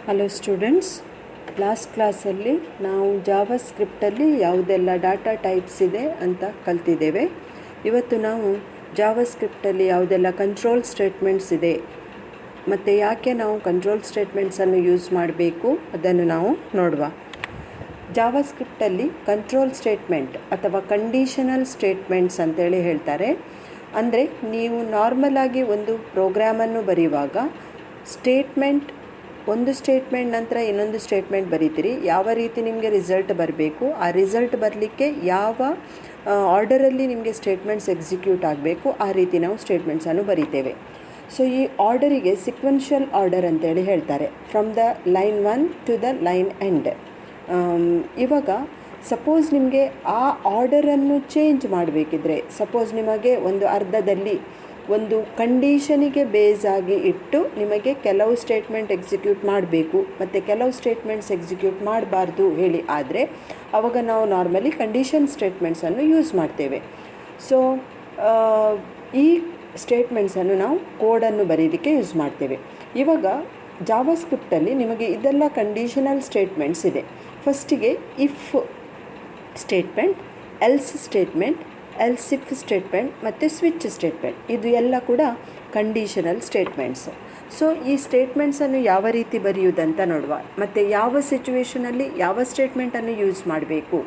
Hello students, last ಕ್ಲಾಸಲ್ಲಿ ನಾವು Java ಸ್ಕ್ರಿಪ್ಟಲ್ಲಿ ಯಾವುದೆಲ್ಲ ಡಾಟಾ ಟೈಪ್ಸ್ ಇದೆ ಅಂತ ಕಲ್ತಿದ್ದೇವೆ. ಇವತ್ತು ನಾವು ಜಾವಾ ಸ್ಕ್ರಿಪ್ಟಲ್ಲಿ ಯಾವುದೆಲ್ಲ ಕಂಟ್ರೋಲ್ ಸ್ಟೇಟ್ಮೆಂಟ್ಸ್ ಇದೆ ಮತ್ತು ಯಾಕೆ ನಾವು ಕಂಟ್ರೋಲ್ ಸ್ಟೇಟ್ಮೆಂಟ್ಸನ್ನು ಯೂಸ್ ಮಾಡಬೇಕು ಅದನ್ನು ನಾವು ನೋಡುವ. ಜಾವಾ ಸ್ಕ್ರಿಪ್ಟಲ್ಲಿ ಕಂಟ್ರೋಲ್ ಸ್ಟೇಟ್ಮೆಂಟ್ ಅಥವಾ ಕಂಡೀಷನಲ್ ಸ್ಟೇಟ್ಮೆಂಟ್ಸ್ ಅಂತೇಳಿ ಹೇಳ್ತಾರೆ. ಅಂದರೆ ನೀವು ನಾರ್ಮಲ್ ಆಗಿ ಒಂದು ಪ್ರೋಗ್ರಾಮನ್ನು ಬರೆಯುವಾಗ ಒಂದು ಸ್ಟೇಟ್ಮೆಂಟ್ ನಂತರ ಇನ್ನೊಂದು ಸ್ಟೇಟ್ಮೆಂಟ್ ಬರೀತೀರಿ. ಯಾವ ರೀತಿ ನಿಮಗೆ ರಿಸಲ್ಟ್ ಬರಬೇಕು, ಆ ರಿಸಲ್ಟ್ ಬರಲಿಕ್ಕೆ ಯಾವ ಆರ್ಡರಲ್ಲಿ ನಿಮಗೆ ಸ್ಟೇಟ್ಮೆಂಟ್ಸ್ ಎಕ್ಸಿಕ್ಯೂಟ್ ಆಗಬೇಕು, ಆ ರೀತಿ ನಾವು ಸ್ಟೇಟ್ಮೆಂಟ್ಸನ್ನು ಬರೀತೇವೆ. ಸೊ ಈ ಆರ್ಡರಿಗೆ ಸಿಕ್ವೆನ್ಷಿಯಲ್ ಆರ್ಡರ್ ಅಂತೇಳಿ ಹೇಳ್ತಾರೆ, from the line 1 to the line end. ಇವಾಗ ಸಪೋಸ್ ನಿಮಗೆ ಆ ಆರ್ಡರನ್ನು ಚೇಂಜ್ ಮಾಡಬೇಕಿದ್ರೆ, ಸಪೋಸ್ ನಿಮಗೆ ಒಂದು ಅರ್ಧದಲ್ಲಿ ಒಂದು ಕಂಡೀಷನಿಗೆ ಬೇಸ್ ಆಗಿ ಇಟ್ಟು ನಿಮಗೆ ಕೆಲವು ಸ್ಟೇಟ್ಮೆಂಟ್ ಎಕ್ಸಿಕ್ಯೂಟ್ ಮಾಡಬೇಕು ಮತ್ತು ಕೆಲವು ಸ್ಟೇಟ್ಮೆಂಟ್ಸ್ ಎಕ್ಸಿಕ್ಯೂಟ್ ಮಾಡಬಾರ್ದು ಹೇಳಿ ಆದರೆ ಆವಾಗ ನಾವು ನಾರ್ಮಲಿ ಕಂಡೀಷನ್ ಸ್ಟೇಟ್ಮೆಂಟ್ಸನ್ನು ಯೂಸ್ ಮಾಡ್ತೇವೆ. ಸೊ ಈ ಸ್ಟೇಟ್ಮೆಂಟ್ಸನ್ನು ನಾವು ಕೋಡನ್ನು ಬರೀಲಿಕ್ಕೆ ಯೂಸ್ ಮಾಡ್ತೇವೆ. ಇವಾಗ ಜಾವಾ ಸ್ಕ್ರಿಪ್ಟಲ್ಲಿ ನಿಮಗೆ ಇದೆಲ್ಲ ಕಂಡೀಷನಲ್ ಸ್ಟೇಟ್ಮೆಂಟ್ಸ್ ಇದೆ. ಫಸ್ಟಿಗೆ if statement, else statement, else if statement ಮತ್ತು ಸ್ವಿಚ್ ಸ್ಟೇಟ್ಮೆಂಟ್, ಇದು ಎಲ್ಲ ಕೂಡ ಕಂಡೀಷನಲ್ ಸ್ಟೇಟ್ಮೆಂಟ್ಸ್. ಸೊ ಈ ಸ್ಟೇಟ್ಮೆಂಟ್ಸನ್ನು ಯಾವ ರೀತಿ ಬರೆಯುವುದಂತ ನೋಡುವ ಮತ್ತು ಯಾವ ಸಿಚುವೇಷನಲ್ಲಿ ಯಾವ ಸ್ಟೇಟ್ಮೆಂಟನ್ನು ಯೂಸ್ ಮಾಡಬೇಕು.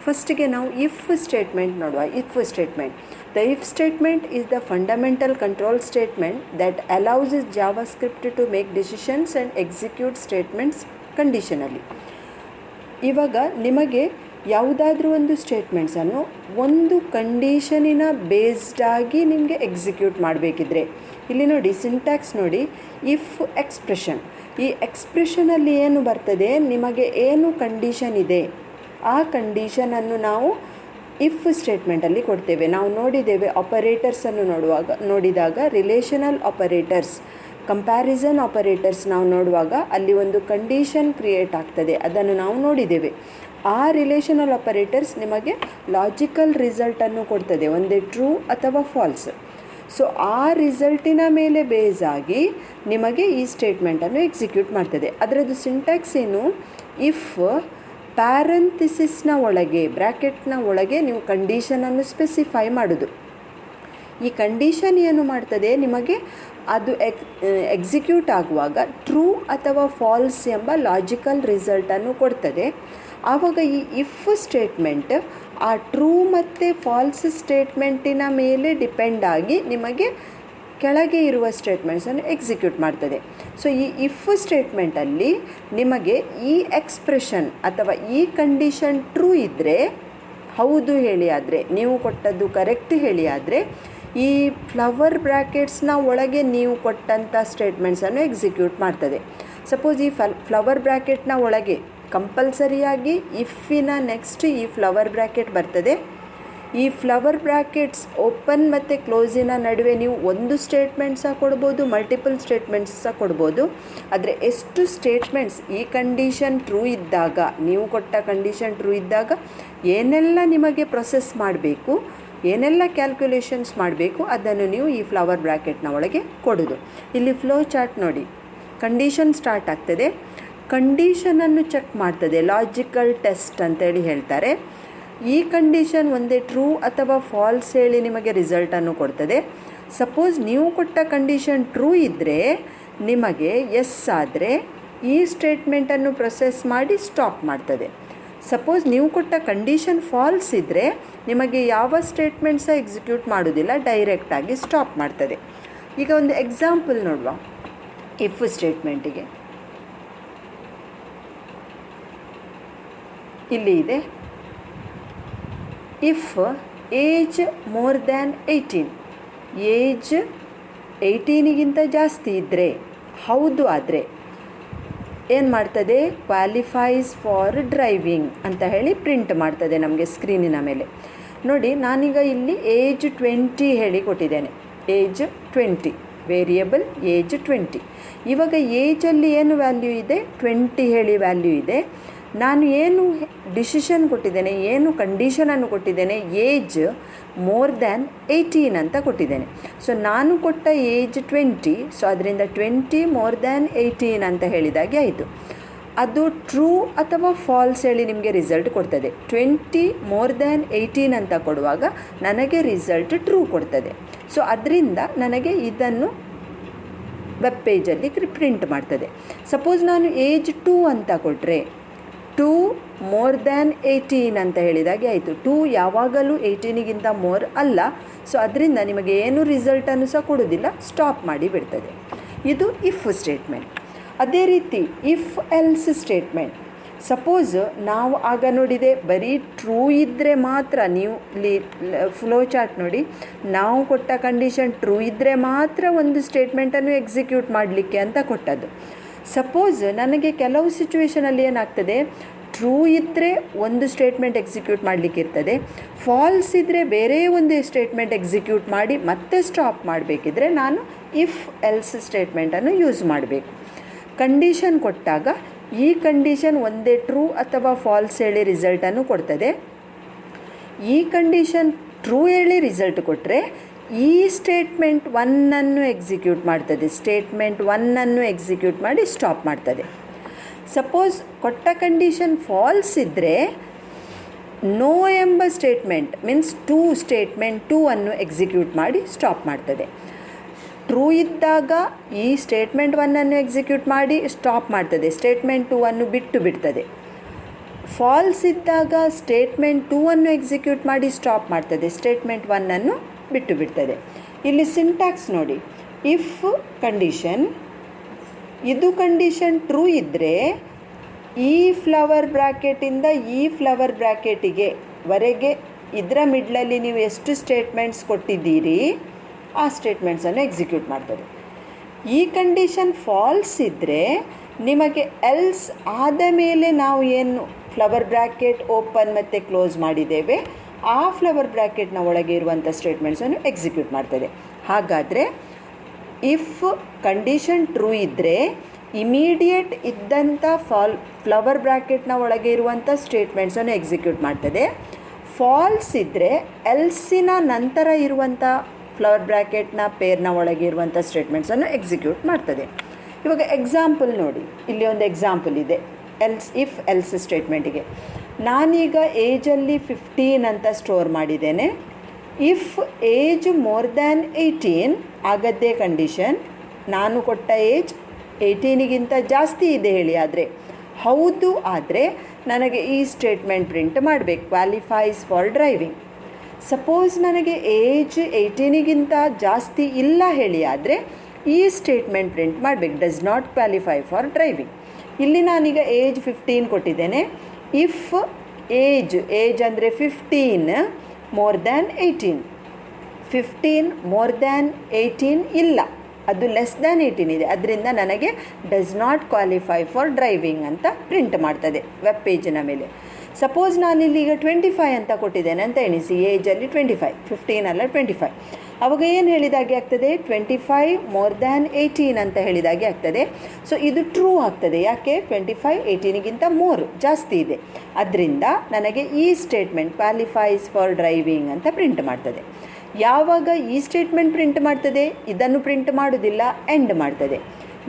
ಫಸ್ಟಿಗೆ ನಾವು ಇಫ್ ಸ್ಟೇಟ್ಮೆಂಟ್ ನೋಡುವ. If statement, the if statement is the fundamental control statement that allows JavaScript to make decisions and execute statements conditionally. ಇವಾಗ ನಿಮಗೆ ಯಾವುದಾದ್ರೂ ಒಂದು ಸ್ಟೇಟ್ಮೆಂಟ್ಸನ್ನು ಒಂದು ಕಂಡೀಷನಿನ ಬೇಸ್ಡಾಗಿ ನಿಮಗೆ ಎಕ್ಸಿಕ್ಯೂಟ್ ಮಾಡಬೇಕಿದ್ರೆ, ಇಲ್ಲಿ ನೋಡಿ ಸಿಂಟ್ಯಾಕ್ಸ್ ನೋಡಿ, ಇಫ್ ಎಕ್ಸ್ಪ್ರೆಷನ್. ಈ ಎಕ್ಸ್ಪ್ರೆಷನಲ್ಲಿ ಏನು ಬರ್ತದೆ, ನಿಮಗೆ ಏನು ಕಂಡೀಷನ್ ಇದೆ ಆ ಕಂಡೀಷನನ್ನು ನಾವು ಇಫ್ ಸ್ಟೇಟ್ಮೆಂಟಲ್ಲಿ ಕೊಡ್ತೇವೆ. ನಾವು ನೋಡಿದ್ದೇವೆ ಆಪರೇಟರ್ಸನ್ನು ನೋಡಿದಾಗ ರಿಲೇಷನಲ್ ಆಪರೇಟರ್ಸ್, ಕಂಪ್ಯಾರಿಸನ್ ಆಪರೇಟರ್ಸ್ ನಾವು ನೋಡುವಾಗ ಅಲ್ಲಿ ಒಂದು ಕಂಡೀಷನ್ ಕ್ರಿಯೇಟ್ ಆಗ್ತದೆ, ಅದನ್ನು ನಾವು ನೋಡಿದ್ದೇವೆ. ಆ ರಿಲೇಷನಲ್ ಆಪರೇಟರ್ಸ್ ನಿಮಗೆ ಲಾಜಿಕಲ್ ರಿಸಲ್ಟನ್ನು ಕೊಡ್ತದೆ, ಒಂದೇ ಟ್ರೂ ಅಥವಾ ಫಾಲ್ಸ್. ಸೊ ಆ ರಿಸಲ್ಟಿನ ಮೇಲೆ ಬೇಸ್ ಆಗಿ ನಿಮಗೆ ಈ ಸ್ಟೇಟ್ಮೆಂಟನ್ನು ಎಕ್ಸಿಕ್ಯೂಟ್ ಮಾಡ್ತದೆ. ಅದರದ್ದು ಸಿಂಟ್ಯಾಕ್ಸ್ ಏನು, ಇಫ್ ಪ್ಯಾರಂಥಿಸಿಸ್ನ ಒಳಗೆ, ಬ್ರ್ಯಾಕೆಟ್ನ ಒಳಗೆ ನೀವು ಕಂಡೀಷನನ್ನು ಸ್ಪೆಸಿಫೈ ಮಾಡೋದು. ಈ ಕಂಡೀಷನ್ ಏನು ಮಾಡ್ತದೆ, ನಿಮಗೆ ಅದು ಎಕ್ಸಿಕ್ಯೂಟ್ ಆಗುವಾಗ ಟ್ರೂ ಅಥವಾ ಫಾಲ್ಸ್ ಎಂಬ ಲಾಜಿಕಲ್ ರಿಸಲ್ಟನ್ನು ಕೊಡ್ತದೆ. ಆವಾಗ ಈ ಇಫ್ ಸ್ಟೇಟ್ಮೆಂಟ್ ಆ ಟ್ರೂ ಮತ್ತು ಫಾಲ್ಸ್ ಸ್ಟೇಟ್ಮೆಂಟಿನ ಮೇಲೆ ಡಿಪೆಂಡ್ ಆಗಿ ನಿಮಗೆ ಕೆಳಗೆ ಇರುವ ಸ್ಟೇಟ್ಮೆಂಟ್ಸನ್ನು ಎಕ್ಸಿಕ್ಯೂಟ್ ಮಾಡ್ತದೆ. ಸೊ ಈ ಇಫ್ ಸ್ಟೇಟ್ಮೆಂಟಲ್ಲಿ ನಿಮಗೆ ಈ ಎಕ್ಸ್ಪ್ರೆಷನ್ ಅಥವಾ ಈ ಕಂಡೀಷನ್ ಟ್ರೂ ಇದ್ದರೆ, ಹೌದು ಹೇಳಿ ಆದರೆ, ನೀವು ಕೊಟ್ಟದ್ದು ಕರೆಕ್ಟ್ ಹೇಳಿ ಆದರೆ, ಈ ಫ್ಲವರ್ ಬ್ರ್ಯಾಕೆಟ್ಸ್ನ ಒಳಗೆ ನೀವು ಕೊಟ್ಟಂಥ ಸ್ಟೇಟ್ಮೆಂಟ್ಸನ್ನು ಎಕ್ಸಿಕ್ಯೂಟ್ ಮಾಡ್ತದೆ. ಸಪೋಸ್ ಈ ಫ್ಲವರ್ ಬ್ರ್ಯಾಕೆಟ್ನ ಒಳಗೆ ಕಂಪಲ್ಸರಿಯಾಗಿ ಇಫಿನ ನೆಕ್ಸ್ಟ್ ಈ ಫ್ಲವರ್ ಬ್ರ್ಯಾಕೆಟ್ ಬರ್ತದೆ. ಈ ಫ್ಲವರ್ ಬ್ರ್ಯಾಕೆಟ್ಸ್ ಓಪನ್ ಮತ್ತು ಕ್ಲೋಸಿನ ನಡುವೆ ನೀವು ಒಂದು ಸ್ಟೇಟ್ಮೆಂಟ್ ಸಹ ಕೊಡ್ಬೋದು, ಮಲ್ಟಿಪಲ್ ಸ್ಟೇಟ್ಮೆಂಟ್ಸ್ ಸಹ ಕೊಡ್ಬೋದು. ಆದರೆ ಎಷ್ಟು ಸ್ಟೇಟ್ಮೆಂಟ್ಸ್ ಈ ಕಂಡೀಷನ್ ಟ್ರೂ ಇದ್ದಾಗ, ನೀವು ಕೊಟ್ಟ ಕಂಡೀಷನ್ ಟ್ರೂ ಇದ್ದಾಗ ಏನೆಲ್ಲ ನಿಮಗೆ ಪ್ರೊಸೆಸ್ ಮಾಡಬೇಕು, ಏನೆಲ್ಲ ಕ್ಯಾಲ್ಕುಲೇಷನ್ಸ್ ಮಾಡಬೇಕು ಅದನ್ನು ನೀವು ಈ ಫ್ಲವರ್ ಬ್ರ್ಯಾಕೆಟ್ನ ಒಳಗೆ ಕೊಡೋದು. ಇಲ್ಲಿ ಫ್ಲೋ ಚಾರ್ಟ್ ನೋಡಿ, ಕಂಡೀಷನ್ ಸ್ಟಾರ್ಟ್ ಆಗ್ತದೆ, ಕಂಡೀಷನನ್ನು ಚೆಕ್ ಮಾಡ್ತದೆ, ಲಾಜಿಕಲ್ ಟೆಸ್ಟ್ ಅಂತೇಳಿ ಹೇಳ್ತಾರೆ. ಈ ಕಂಡೀಷನ್ ಒಂದೇ ಟ್ರೂ ಅಥವಾ ಫಾಲ್ಸ್ ಹೇಳಿ ನಿಮಗೆ ರಿಸಲ್ಟನ್ನು ಕೊಡ್ತದೆ. ಸಪೋಸ್ ನೀವು ಕೊಟ್ಟ ಕಂಡೀಷನ್ ಟ್ರೂ ಇದ್ದರೆ ನಿಮಗೆ ಎಸ್ ಆದರೆ ಈ ಸ್ಟೇಟ್ಮೆಂಟನ್ನು ಪ್ರೊಸೆಸ್ ಮಾಡಿ ಸ್ಟಾಪ್ ಮಾಡ್ತದೆ. ಸಪೋಸ್ ನೀವು ಕೊಟ್ಟ ಕಂಡೀಷನ್ ಫಾಲ್ಸ್ ಇದ್ದರೆ ನಿಮಗೆ ಯಾವ ಸ್ಟೇಟ್ಮೆಂಟ್ ಸಹ ಎಕ್ಸಿಕ್ಯೂಟ್ ಮಾಡೋದಿಲ್ಲ, ಡೈರೆಕ್ಟಾಗಿ ಸ್ಟಾಪ್ ಮಾಡ್ತದೆ. ಈಗ ಒಂದು ಎಕ್ಸಾಂಪಲ್ ನೋಡುವ ಇಫ್ ಸ್ಟೇಟ್ಮೆಂಟಿಗೆ. ಇಲ್ಲಿ ಇದೆ, if age more than 18, age 18ಗಿಂತ ಜಾಸ್ತಿ ಇದ್ದರೆ, ಹೌದು ಆದರೆ ಏನು ಮಾಡ್ತದೆ, ಕ್ವಾಲಿಫೈಸ್ ಫಾರ್ ಡ್ರೈವಿಂಗ್ ಅಂತ ಹೇಳಿ ಪ್ರಿಂಟ್ ಮಾಡ್ತದೆ ನಮಗೆ ಸ್ಕ್ರೀನಿನ ಮೇಲೆ. ನೋಡಿ, ನಾನೀಗ ಇಲ್ಲಿ ಏಜ್ 20 ಹೇಳಿ ಕೊಟ್ಟಿದ್ದೇನೆ, ಏಜ್ 20, ವೇರಿಯಬಲ್ ಏಜ್ 20. ಇವಾಗ ಏಜಲ್ಲಿ ಏನು ವ್ಯಾಲ್ಯೂ ಇದೆ, 20 ಹೇಳಿ ವ್ಯಾಲ್ಯೂ ಇದೆ. ನಾನು ಏನು ಡಿಸಿಷನ್ ಕೊಟ್ಟಿದ್ದೇನೆ, ಏನು ಕಂಡೀಷನನ್ನು ಕೊಟ್ಟಿದ್ದೇನೆ, ಏಜ್ ಮೋರ್ ದ್ಯಾನ್ 18 ಅಂತ ಕೊಟ್ಟಿದ್ದೇನೆ. ಸೊ ನಾನು ಕೊಟ್ಟ ಏಜ್ 20, ಸೊ ಅದರಿಂದ 20 ಮೋರ್ ದ್ಯಾನ್ 18 ಅಂತ ಹೇಳಿದಾಗೆ ಆಯಿತು. ಅದು ಟ್ರೂ ಅಥವಾ ಫಾಲ್ಸ್ ಹೇಳಿ ನಿಮಗೆ ರಿಸಲ್ಟ್ ಕೊಡ್ತದೆ. 20 ಮೋರ್ ದ್ಯಾನ್ 18 ಅಂತ ಕೊಡುವಾಗ ನನಗೆ ರಿಸಲ್ಟ್ ಟ್ರೂ ಕೊಡ್ತದೆ. ಸೊ ಅದರಿಂದ ನನಗೆ ಇದನ್ನು ವೆಬ್ ಪೇಜಲ್ಲಿ ಪ್ರಿಂಟ್ ಮಾಡ್ತದೆ. ಸಪೋಸ್ ನಾನು ಏಜ್ 2 ಅಂತ ಕೊಟ್ಟರೆ 2 ಮೋರ್ ದ್ಯಾನ್ 18 ಅಂತ ಹೇಳಿದಾಗೆ ಆಯಿತು. 2 ಯಾವಾಗಲೂ 18ಗಿಂತ ಮೋರ್ ಅಲ್ಲ. ಸೊ ಅದರಿಂದ ನಿಮಗೆ ಏನು ರಿಸಲ್ಟನ್ನು ಸಹ ಕೊಡೋದಿಲ್ಲ, ಸ್ಟಾಪ್ ಮಾಡಿ ಬಿಡ್ತದೆ. ಇದು ಇಫ್ ಸ್ಟೇಟ್ಮೆಂಟ್. ಅದೇ ರೀತಿ ಇಫ್ ಎಲ್ಸ್ ಸ್ಟೇಟ್ಮೆಂಟ್. ಸಪೋಸ್ ನಾವು ಆಗ ನೋಡಿದೆ ಬರೀ ಟ್ರೂ ಇದ್ದರೆ ಮಾತ್ರ, ನೀವು ಫ್ಲೋ ಚಾರ್ಟ್ ನೋಡಿ, ನಾವು ಕೊಟ್ಟ ಕಂಡೀಷನ್ ಟ್ರೂ ಇದ್ದರೆ ಮಾತ್ರ ಒಂದು ಸ್ಟೇಟ್ಮೆಂಟನ್ನು ಎಕ್ಸಿಕ್ಯೂಟ್ ಮಾಡಲಿಕ್ಕೆ ಅಂತ ಕೊಟ್ಟದ್ದು. ಸಪೋಸ್ ನನಗೆ ಕೆಲವು ಸಿಚುವೇಷನಲ್ಲಿ ಏನಾಗ್ತದೆ, ಟ್ರೂ ಇದ್ದರೆ ಒಂದು ಸ್ಟೇಟ್ಮೆಂಟ್ ಎಕ್ಸಿಕ್ಯೂಟ್ ಮಾಡಲಿಕ್ಕೆ ಇರ್ತದೆ, ಫಾಲ್ಸ್ ಇದ್ದರೆ ಬೇರೆ ಒಂದು ಸ್ಟೇಟ್ಮೆಂಟ್ ಎಕ್ಸಿಕ್ಯೂಟ್ ಮಾಡಿ ಮತ್ತೆ ಸ್ಟಾಪ್ ಮಾಡಬೇಕಿದ್ರೆ ನಾನು ಇಫ್ ಎಲ್ಸ್ ಸ್ಟೇಟ್ಮೆಂಟನ್ನು ಯೂಸ್ ಮಾಡಬೇಕು. ಕಂಡೀಷನ್ ಕೊಟ್ಟಾಗ ಈ ಕಂಡೀಷನ್ ಒಂದೇ ಟ್ರೂ ಅಥವಾ ಫಾಲ್ಸ್ ಹೇಳಿ ರಿಸಲ್ಟನ್ನು ಕೊಡ್ತದೆ. ಈ ಕಂಡೀಷನ್ ಟ್ರೂ ಹೇಳಿ ರಿಸಲ್ಟ್ ಕೊಟ್ಟರೆ ಈ ಸ್ಟೇಟ್ಮೆಂಟ್ 1ಅನ್ನು ಎಕ್ಸಿಕ್ಯೂಟ್ ಮಾಡ್ತದೆ. ಸ್ಟೇಟ್ಮೆಂಟ್ 1ಅನ್ನು ಎಕ್ಸಿಕ್ಯೂಟ್ ಮಾಡಿ ಸ್ಟಾಪ್ ಮಾಡ್ತದೆ. ಸಪೋಸ್ ಕೊಟ್ಟ ಕಂಡೀಷನ್ ಫಾಲ್ಸ್ ಇದ್ದರೆ ನೋ ಎಂಬ ಸ್ಟೇಟ್ಮೆಂಟ್ ಮೀನ್ಸ್ ಸ್ಟೇಟ್ಮೆಂಟ್ 2ಅನ್ನು ಎಕ್ಸಿಕ್ಯೂಟ್ ಮಾಡಿ ಸ್ಟಾಪ್ ಮಾಡ್ತದೆ. ಟ್ರೂ ಇದ್ದಾಗ ಈ ಸ್ಟೇಟ್ಮೆಂಟ್ 1ಅನ್ನು ಎಕ್ಸಿಕ್ಯೂಟ್ ಮಾಡಿ ಸ್ಟಾಪ್ ಮಾಡ್ತದೆ, ಸ್ಟೇಟ್ಮೆಂಟ್ 2ಅನ್ನು ಬಿಟ್ಟು ಬಿಡ್ತದೆ. ಫಾಲ್ಸ್ ಇದ್ದಾಗ ಸ್ಟೇಟ್ಮೆಂಟ್ 2ಅನ್ನು ಎಕ್ಸಿಕ್ಯೂಟ್ ಮಾಡಿ ಸ್ಟಾಪ್ ಮಾಡ್ತದೆ, ಸ್ಟೇಟ್ಮೆಂಟ್ 1ಅನ್ನು ಬಿಟ್ಟು ಬಿಡ್ತದೆ. ಇಲ್ಲಿ ಸಿಂಟ್ಯಾಕ್ಸ್ ನೋಡಿ, ಇಫ್ ಕಂಡೀಷನ್, ಇದು ಕಂಡೀಷನ್ ಟ್ರೂ ಇದ್ದರೆ ಈ ಫ್ಲವರ್ ಬ್ರ್ಯಾಕೆಟಿಂದ ಈ ಫ್ಲವರ್ ಬ್ರ್ಯಾಕೆಟಿಗೆ ವರೆಗೆ ಇದರ ಮಿಡ್ಲಲ್ಲಿ ನೀವು ಎಷ್ಟು ಸ್ಟೇಟ್ಮೆಂಟ್ಸ್ ಕೊಟ್ಟಿದ್ದೀರಿ ಆ ಸ್ಟೇಟ್ಮೆಂಟ್ಸನ್ನು ಎಕ್ಸಿಕ್ಯೂಟ್ ಮಾಡ್ತದೆ. ಈ ಕಂಡೀಷನ್ ಫಾಲ್ಸ್ ಇದ್ದರೆ ನಿಮಗೆ ಎಲ್ಸ್ ಆದ ಮೇಲೆ ನಾವು ಏನು ಫ್ಲವರ್ ಬ್ರ್ಯಾಕೆಟ್ ಓಪನ್ ಮತ್ತು ಕ್ಲೋಸ್ ಮಾಡಿದ್ದೇವೆ ಆ ಫ್ಲವರ್ ಬ್ರ್ಯಾಕೆಟ್ನ ಒಳಗೆ ಇರುವಂಥ ಸ್ಟೇಟ್ಮೆಂಟ್ಸನ್ನು ಎಕ್ಸಿಕ್ಯೂಟ್ ಮಾಡ್ತದೆ. ಹಾಗಾದರೆ ಇಫ್ ಕಂಡೀಷನ್ ಟ್ರೂ ಇದ್ದರೆ ಇಮಿಡಿಯೇಟ್ ಇದ್ದಂಥ ಫ್ಲವರ್ ಬ್ರ್ಯಾಕೆಟ್ನ ಒಳಗೆ ಇರುವಂಥ ಸ್ಟೇಟ್ಮೆಂಟ್ಸನ್ನು ಎಕ್ಸಿಕ್ಯೂಟ್ ಮಾಡ್ತದೆ. ಫಾಲ್ಸ್ ಇದ್ದರೆ ಎಲ್ಸಿನ ನಂತರ ಇರುವಂಥ ಫ್ಲವರ್ ಬ್ರ್ಯಾಕೆಟ್ನ ಪೇರ್ನ ಒಳಗೆ ಇರುವಂಥ ಸ್ಟೇಟ್ಮೆಂಟ್ಸನ್ನು ಎಕ್ಸಿಕ್ಯೂಟ್ ಮಾಡ್ತದೆ. ಇವಾಗ ಎಕ್ಸಾಂಪಲ್ ನೋಡಿ, ಇಲ್ಲಿ ಒಂದು ಎಕ್ಸಾಂಪಲ್ ಇದೆ ಇಫ್ ಎಲ್ಸ್ ಸ್ಟೇಟ್ಮೆಂಟಿಗೆ. ನಾನೀಗ ಏಜಲ್ಲಿ 15 ಅಂತ ಸ್ಟೋರ್ ಮಾಡಿದ್ದೇನೆ. ಇಫ್ ಏಜ್ ಮೋರ್ ದ್ಯಾನ್ 18 ಆಗದ್ದೇ ಕಂಡೀಷನ್, ನಾನು ಕೊಟ್ಟ ಏಜ್ 18ಗಿಂತ ಜಾಸ್ತಿ ಇದೆ ಹೇಳಿ, ಆದರೆ ಹೌದು ಆದರೆ ನನಗೆ ಈ ಸ್ಟೇಟ್ಮೆಂಟ್ ಪ್ರಿಂಟ್ ಮಾಡಬೇಕು, ಕ್ವಾಲಿಫೈಸ್ ಫಾರ್ ಡ್ರೈವಿಂಗ್. ಸಪೋಸ್ ನನಗೆ ಏಜ್ 18ಗಿಂತ ಜಾಸ್ತಿ ಇಲ್ಲ ಹೇಳಿ, ಆದರೆ ಈ ಸ್ಟೇಟ್ಮೆಂಟ್ ಪ್ರಿಂಟ್ ಮಾಡಬೇಕು, does not qualify for driving. ಇಲ್ಲಿ ನಾನೀಗ ಏಜ್ 15 ಕೊಟ್ಟಿದ್ದೇನೆ. ಇಫ್ ಏಜ್ ಅಂದರೆ 15 ಮೋರ್ ದ್ಯಾನ್ 18, 15 ಮೋರ್ ದ್ಯಾನ್ 18 ಇಲ್ಲ, ಅದು ಲೆಸ್ ದ್ಯಾನ್ 18 ಇದೆ, ಅದರಿಂದ ನನಗೆ does not qualify for driving ಅಂತ ಪ್ರಿಂಟ್ ಮಾಡ್ತದೆ ವೆಬ್ ಪೇಜಿನ ಮೇಲೆ. ಸಪೋಸ್ ನಾನಿಲ್ಲಿ ಈಗ 25 ಅಂತ ಕೊಟ್ಟಿದ್ದೇನೆ ಅಂತ ಎಣಿಸಿ, ಏಜಲ್ಲಿ 25, 15 ಅಲ್ಲ 25. ಅವಾಗ ಏನು ಹೇಳಿದಾಗೆ ಆಗ್ತದೆ, 25 ಮೋರ್ ದ್ಯಾನ್ 18 ಅಂತ ಹೇಳಿದಾಗೆ ಆಗ್ತದೆ. ಸೊ ಇದು ಟ್ರೂ ಆಗ್ತದೆ. ಯಾಕೆ? 25 18ಗಿಂತ ಮೋರ್ ಜಾಸ್ತಿ ಇದೆ, ಅದರಿಂದ ನನಗೆ ಈ ಸ್ಟೇಟ್ಮೆಂಟ್ ಕ್ವಾಲಿಫೈಸ್ ಫಾರ್ ಡ್ರೈವಿಂಗ್ ಅಂತ ಪ್ರಿಂಟ್ ಮಾಡ್ತದೆ. ಯಾವಾಗ ಈ ಸ್ಟೇಟ್ಮೆಂಟ್ ಪ್ರಿಂಟ್ ಮಾಡ್ತದೆ, ಇದನ್ನು ಪ್ರಿಂಟ್ ಮಾಡೋದಿಲ್ಲ, ಎಂಡ್ ಮಾಡ್ತದೆ.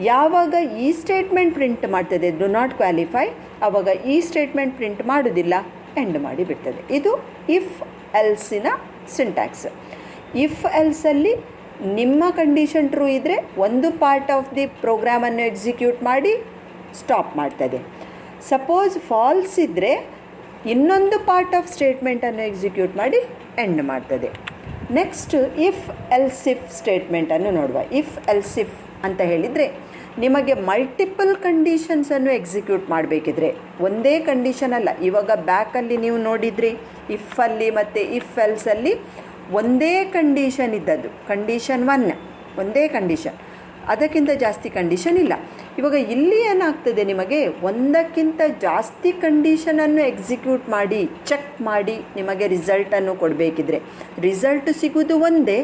ಯಾವಾಗ ಈ ಸ್ಟೇಟ್ಮೆಂಟ್ ಪ್ರಿಂಟ್ ಮಾಡ್ತದೆ ಡು ನಾಟ್ ಕ್ವಾಲಿಫೈ, ಆವಾಗ ಈ ಸ್ಟೇಟ್ಮೆಂಟ್ ಪ್ರಿಂಟ್ ಮಾಡೋದಿಲ್ಲ, ಎಂಡ್ ಮಾಡಿ ಬಿಡ್ತದೆ. ಇದು ಇಫ್ ಎಲ್ಸಿನ ಸಿಂಟ್ಯಾಕ್ಸ್. ಇಫ್ ಎಲ್ಸಲ್ಲಿ ನಿಮ್ಮ ಕಂಡೀಷನ್ ಟ್ರೂ ಇದ್ದರೆ ಒಂದು ಪಾರ್ಟ್ ಆಫ್ ದಿ ಪ್ರೋಗ್ರಾಮನ್ನು ಎಕ್ಸಿಕ್ಯೂಟ್ ಮಾಡಿ ಸ್ಟಾಪ್ ಮಾಡ್ತದೆ. ಸಪೋಸ್ ಫಾಲ್ಸ್ ಇದ್ದರೆ ಇನ್ನೊಂದು ಪಾರ್ಟ್ ಆಫ್ ಸ್ಟೇಟ್ಮೆಂಟನ್ನು ಎಕ್ಸಿಕ್ಯೂಟ್ ಮಾಡಿ ಎಂಡ್ ಮಾಡ್ತದೆ. ನೆಕ್ಸ್ಟ್ ಇಫ್ ಎಲ್ಸಿಫ್ ಸ್ಟೇಟ್ಮೆಂಟನ್ನು ನೋಡುವ. ಇಫ್ ಎಲ್ಸಿಫ್ ಅಂತ ಹೇಳಿದರೆ ನಿಮಗೆ ಮಲ್ಟಿಪಲ್ ಕಂಡೀಷನ್ಸನ್ನು ಎಕ್ಸಿಕ್ಯೂಟ್ ಮಾಡಬೇಕಿದ್ರೆ, ಒಂದೇ ಕಂಡೀಷನ್ ಅಲ್ಲ. ಇವಾಗ ಬ್ಯಾಕಲ್ಲಿ ನೀವು ನೋಡಿದ್ರಿ ಇಫಲ್ಲಿ ಮತ್ತು ಇಫ್ ಎಲ್ಸಲ್ಲಿ ಒಂದೇ ಕಂಡೀಷನ್ ಇದ್ದದ್ದು, ಕಂಡೀಷನ್ 1 ಒಂದೇ ಕಂಡೀಷನ್, ಅದಕ್ಕಿಂತ ಜಾಸ್ತಿ ಕಂಡೀಷನ್ ಇಲ್ಲ. ಇವಾಗ ಇಲ್ಲಿ ಏನಾಗ್ತದೆ, ನಿಮಗೆ ಒಂದಕ್ಕಿಂತ ಜಾಸ್ತಿ ಕಂಡೀಷನನ್ನು ಎಕ್ಸಿಕ್ಯೂಟ್ ಮಾಡಿ ಚೆಕ್ ಮಾಡಿ ನಿಮಗೆ ರಿಸಲ್ಟನ್ನು ಕೊಡಬೇಕಿದ್ರೆ, ರಿಸಲ್ಟ್ ಸಿಗೋದು ಒಂದೇ,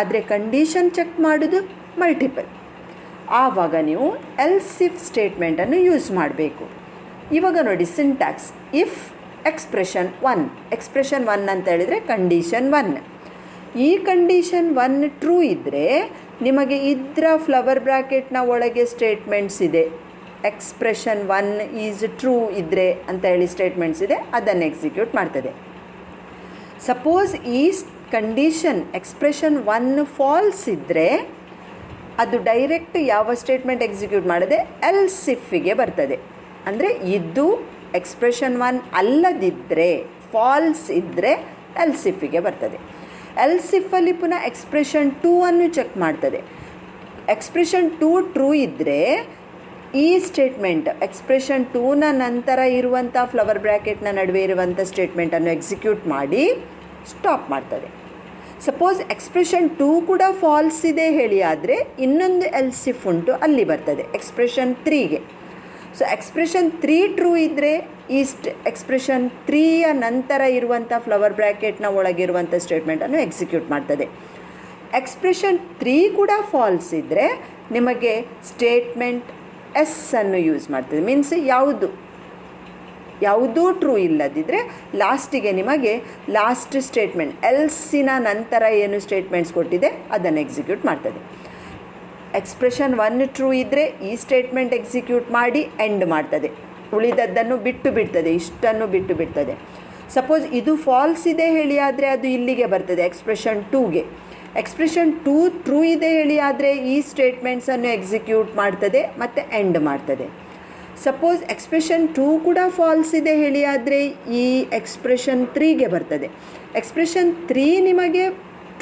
ಆದರೆ ಕಂಡೀಷನ್ ಚೆಕ್ ಮಾಡೋದು ಮಲ್ಟಿಪಲ್. ಆವಾಗ ನೀವು ಎಲ್ಸ್ ಇಫ್ ಸ್ಟೇಟ್ಮೆಂಟನ್ನು ಯೂಸ್ ಮಾಡಬೇಕು. ಇವಾಗ ನೋಡಿ ಸಿಂಟ್ಯಾಕ್ಸ್. ಇಫ್ ಎಕ್ಸ್ಪ್ರೆಷನ್ 1 ಎಕ್ಸ್ಪ್ರೆಷನ್ 1 ಅಂತ ಹೇಳಿದರೆ ಕಂಡೀಷನ್ 1. ಈ ಕಂಡೀಷನ್ 1 ಟ್ರೂ ಇದ್ದರೆ ನಿಮಗೆ ಇದರ ಫ್ಲವರ್ ಬ್ರ್ಯಾಕೆಟ್ನ ಒಳಗೆ ಸ್ಟೇಟ್ಮೆಂಟ್ಸ್ ಇದೆ. ಎಕ್ಸ್ಪ್ರೆಷನ್ 1 ಈಸ್ ಟ್ರೂ ಇದ್ದರೆ ಅಂತ ಹೇಳಿ ಸ್ಟೇಟ್ಮೆಂಟ್ಸ್ ಇದೆ, ಅದನ್ನು ಎಕ್ಸಿಕ್ಯೂಟ್ ಮಾಡ್ತದೆ. ಸಪೋಸ್ ಈ ಕಂಡೀಷನ್ ಎಕ್ಸ್ಪ್ರೆಷನ್ 1 ಫಾಲ್ಸ್ ಇದ್ದರೆ ಅದು ಡೈರೆಕ್ಟ್ ಯಾವ ಸ್ಟೇಟ್ಮೆಂಟ್ ಎಕ್ಸಿಕ್ಯೂಟ್ ಮಾಡದೆ ಎಲ್ಸ್ ಇಫ್ಗೆ ಬರ್ತದೆ. ಅಂದರೆ ಇದು ಎಕ್ಸ್ಪ್ರೆಷನ್ 1 ಅಲ್ಲದಿದ್ದರೆ, ಫಾಲ್ಸ್ ಇದ್ದರೆ ಎಲ್ಸ್ ಇಫ್ಗೆ ಬರ್ತದೆ. ಎಲ್ಸ್ ಇಫಲ್ಲಿ ಪುನಃ ಎಕ್ಸ್ಪ್ರೆಷನ್ 2 ಅನ್ನು ಚೆಕ್ ಮಾಡ್ತದೆ. ಎಕ್ಸ್ಪ್ರೆಷನ್ 2 ಟ್ರೂ ಇದ್ದರೆ ಈ ಸ್ಟೇಟ್ಮೆಂಟ್ ಎಕ್ಸ್ಪ್ರೆಷನ್ 2ನ ನಂತರ ಇರುವಂಥ ಫ್ಲವರ್ ಬ್ರ್ಯಾಕೆಟ್ನ ನಡುವೆ ಇರುವಂಥ ಸ್ಟೇಟ್ಮೆಂಟನ್ನು ಎಕ್ಸಿಕ್ಯೂಟ್ ಮಾಡಿ ಸ್ಟಾಪ್ ಮಾಡ್ತದೆ. ಸಪೋಸ್ ಎಕ್ಸ್ಪ್ರೆಷನ್ 2 ಕೂಡ ಫಾಲ್ಸ್ ಇದೆ ಹೇಳಿ ಆದರೆ ಇನ್ನೊಂದು ಎಲ್ಸ್ ಇಫ್ ಉಂಟು, ಅಲ್ಲಿ ಬರ್ತದೆ ಎಕ್ಸ್ಪ್ರೆಷನ್ 3ಗೆ. ಸೊ ಎಕ್ಸ್ಪ್ರೆಷನ್ 3 ಟ್ರೂ ಇದ್ದರೆ ಈ ಎಕ್ಸ್ಪ್ರೆಷನ್ 3ಯ ನಂತರ ಇರುವಂಥ ಫ್ಲವರ್ ಬ್ರ್ಯಾಕೆಟ್ನ ಒಳಗಿರುವಂಥ ಸ್ಟೇಟ್ಮೆಂಟನ್ನು ಎಕ್ಸಿಕ್ಯೂಟ್ ಮಾಡ್ತದೆ. ಎಕ್ಸ್ಪ್ರೆಷನ್ 3 ಕೂಡ ಫಾಲ್ಸ್ ಇದ್ದರೆ ನಿಮಗೆ ಸ್ಟೇಟ್ಮೆಂಟ್ ಎಸ್ ಅನ್ನು ಯೂಸ್ ಮಾಡ್ತದೆ. ಮೀನ್ಸ್ ಯಾವುದೂ ಟ್ರೂ ಇಲ್ಲದಿದ್ದರೆ ಲಾಸ್ಟಿಗೆ ನಿಮಗೆ ಲಾಸ್ಟ್ ಸ್ಟೇಟ್ಮೆಂಟ್ ಎಲ್ಸಿನ ನಂತರ ಏನು ಸ್ಟೇಟ್ಮೆಂಟ್ಸ್ ಕೊಟ್ಟಿದೆ ಅದನ್ನು ಎಕ್ಸಿಕ್ಯೂಟ್ ಮಾಡ್ತದೆ. ಎಕ್ಸ್ಪ್ರೆಷನ್ 1 ಟ್ರೂ ಇದ್ದರೆ ಈ ಸ್ಟೇಟ್ಮೆಂಟ್ ಎಕ್ಸಿಕ್ಯೂಟ್ ಮಾಡಿ ಎಂಡ್ ಮಾಡ್ತದೆ, ಉಳಿದದ್ದನ್ನು ಬಿಟ್ಟು ಬಿಡ್ತದೆ, ಇಷ್ಟನ್ನು ಬಿಟ್ಟು ಬಿಡ್ತದೆ. ಸಪೋಸ್ ಇದು ಫಾಲ್ಸ್ ಇದೆ ಹೇಳಿ ಆದರೆ ಅದು ಇಲ್ಲಿಗೆ ಬರ್ತದೆ ಎಕ್ಸ್ಪ್ರೆಷನ್ 2ಗೆ. ಎಕ್ಸ್ಪ್ರೆಷನ್ 2 ಟ್ರೂ ಇದೆ ಹೇಳಿ ಆದರೆ ಈ ಸ್ಟೇಟ್ಮೆಂಟ್ಸನ್ನು ಎಕ್ಸಿಕ್ಯೂಟ್ ಮಾಡ್ತದೆ ಮತ್ತು ಎಂಡ್ ಮಾಡ್ತದೆ. ಸಪೋಸ್ ಎಕ್ಸ್ಪ್ರೆಷನ್ 2 ಕೂಡ ಫಾಲ್ಸ್ ಇದೆ ಹೇಳಿ ಆದರೆ ಈ ಎಕ್ಸ್ಪ್ರೆಷನ್ 3ಗೆ ಬರ್ತದೆ. ಎಕ್ಸ್ಪ್ರೆಷನ್ 3 ನಿಮಗೆ